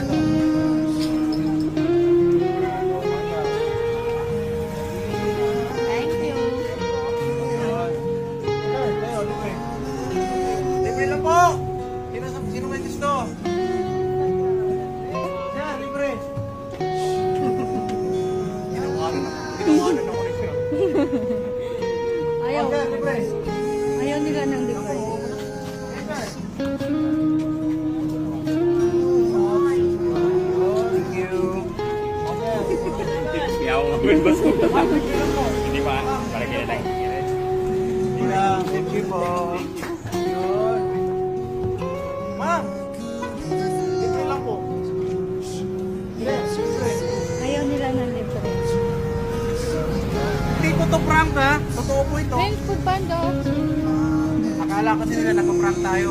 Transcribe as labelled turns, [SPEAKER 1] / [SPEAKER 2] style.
[SPEAKER 1] sigurado.
[SPEAKER 2] Thank you.
[SPEAKER 1] Libre lang po! Sino may gusto? Yan, libre! Ginawanan ako rin siya.
[SPEAKER 2] Ayaw.
[SPEAKER 1] Yan, libre!
[SPEAKER 2] Ayaw nila ng libre.
[SPEAKER 1] Thank you.
[SPEAKER 3] Yaw mo ba ba? Hindi pa. Para kaya lang.
[SPEAKER 1] Thank you po. Yun. Ma'am! Libre lang po. Yes, libre.
[SPEAKER 2] Ayaw nila ng libre.
[SPEAKER 1] Hindi po to prank ha. Totoo po ito.
[SPEAKER 2] Friends food bando.
[SPEAKER 1] Akala kasi nila nagpa-prank tayo.